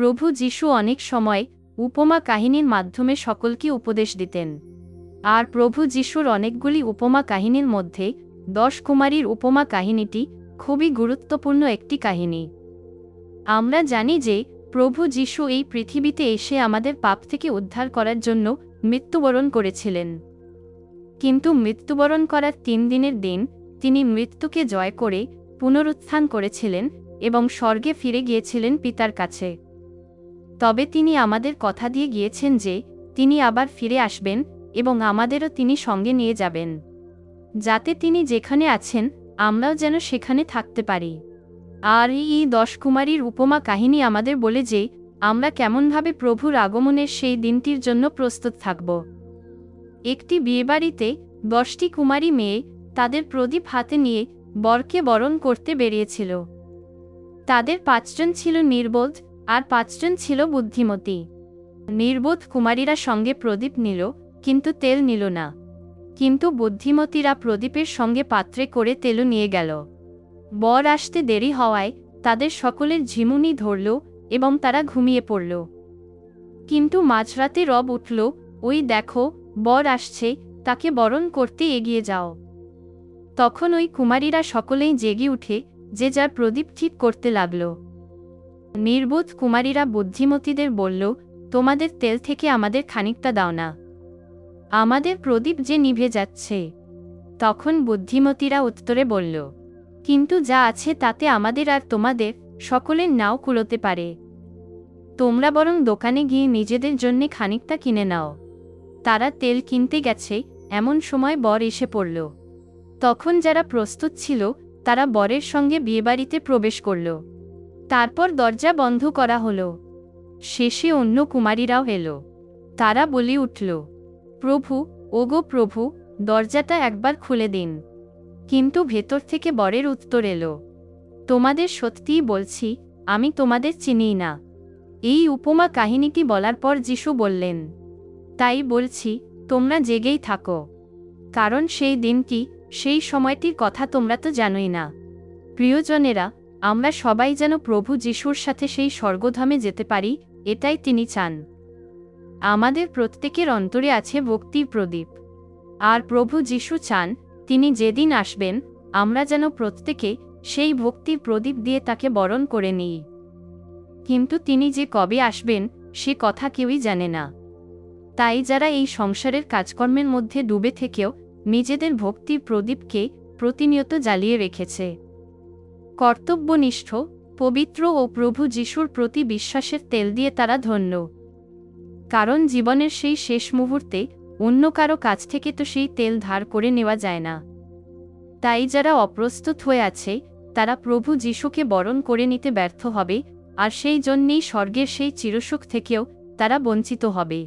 প্রভু যীশু অনেক সময় উপমা কাহিনীর মাধ্যমে সকলকে উপদেশ দিতেন। আর প্রভু যীশুর অনেকগুলি উপমা কাহিনীর মধ্যে 10 কুমারীর উপমা কাহিনীটি খুবই গুরুত্বপূর্ণ একটি কাহিনী। আমরা জানি যে প্রভু যীশু এই পৃথিবীতে এসে আমাদের পাপ থেকে উদ্ধার করার জন্য মৃত্যুবরণ করেছিলেন। কিন্তু মৃত্যুবরণ করার 3 দিনের দিন তিনি মৃত্যুকে জয় করে পুনরুত্থান করেছিলেন এবং স্বর্গে ফিরে গিয়েছিলেন পিতার কাছে। তবে তিনি আমাদের কথা দিয়ে গিয়েছেন যে তিনি আবার ফিরে আসবেন এবং আমাদেরও তিনি সঙ্গে নিয়ে যাবেন, যাতে তিনি যেখানে আছেন আমরাও যেন সেখানে থাকতে পারি। আর এই 10 কুমারীর উপমা কাহিনী আমাদের বলে যে আমরা কেমনভাবে প্রভুর আগমনের সেই দিনটির জন্য প্রস্তুত থাকব। একটি বিয়েবাড়িতে 10টি কুমারী মেয়ে তাদের প্রদীপ হাতে নিয়ে বরকে বরণ করতে বেরিয়েছিল। তাদের 5 জন ছিল নির্বোধ আর 5 জন ছিল বুদ্ধিমতী। নির্বোধ কুমারীরা সঙ্গে প্রদীপ নিল, কিন্তু তেল নিল না। কিন্তু বুদ্ধিমতীরা প্রদীপের সঙ্গে পাত্রে করে তেলও নিয়ে গেল। বর আসতে দেরি হওয়ায় তাদের সকলের ঝিমুনি ধরল এবং তারা ঘুমিয়ে পড়ল। কিন্তু মাঝরাতে রব উঠল, ওই দেখো বর আসছে, তাকে বরণ করতে এগিয়ে যাও। তখন ওই কুমারীরা সকলেই জেগে উঠে যে যার প্রদীপ ঠিক করতে লাগল। নির্বোধ কুমারীরা বুদ্ধিমতীদের বলল, তোমাদের তেল থেকে আমাদের খানিকটা দাও না, আমাদের প্রদীপ যে নিভে যাচ্ছে। তখন বুদ্ধিমতীরা উত্তরে বলল, কিন্তু যা আছে তাতে আমাদের আর তোমাদের সকলের নাও কুলোতে পারে। তোমরা বরং দোকানে গিয়ে নিজেদের জন্যে খানিকটা কিনে নাও। তারা তেল কিনতে গেছে, এমন সময় বর এসে পড়ল। তখন যারা প্রস্তুত ছিল তারা বরের সঙ্গে বিয়েবাড়িতে প্রবেশ করল। তারপর দরজা বন্ধ করা হলো। শেষে অন্য কুমারীরাও এলো। তারা বলে উঠল, প্রভু, ওগো প্রভু, দরজাটা একবার খুলে দিন। কিন্তু ভেতর থেকে বরের উত্তর এলো, তোমাদের সত্যিই বলছি, আমি তোমাদের চিনিই না। এই উপমা কাহিনীটি বলার পর যীশু বললেন, তাই বলছি, তোমরা জেগেই থাকো, কারণ সেই দিনটি, সেই সময়টির কথা তোমরা তো জানোই না। প্রিয়জনেরা, আমরা সবাই যেন প্রভু যীশুর সাথে সেই স্বর্গধামে যেতে পারি, এটাই তিনি চান। আমাদের প্রত্যেকের অন্তরে আছে ভক্তির প্রদীপ। আর প্রভু যীশু চান তিনি যেদিন আসবেন আমরা যেন প্রত্যেকে সেই ভক্তির প্রদীপ দিয়ে তাকে বরণ করে নিই। কিন্তু তিনি যে কবে আসবেন সে কথা কেউই জানে না। তাই যারা এই সংসারের কাজকর্মের মধ্যে ডুবে থেকেও নিজেদের ভক্তির প্রদীপকে প্রতিনিয়ত জ্বালিয়ে রেখেছে, কর্তব্যনিষ্ঠ, পবিত্র ও প্রভু যীশুর প্রতি বিশ্বাসের তেল দিয়ে তারা ধন্য। কারণ জীবনের সেই শেষ মুহূর্তে অন্য কারো কাছ থেকে তো সেই তেল ধার করে নেওয়া যায় না। তাই যারা অপ্রস্তুত হয়ে আছে তারা প্রভু যীশুকে বরণ করে নিতে ব্যর্থ হবে, আর সেই জন্যেই স্বর্গের সেই চিরসুখ থেকেও তারা বঞ্চিত হবে।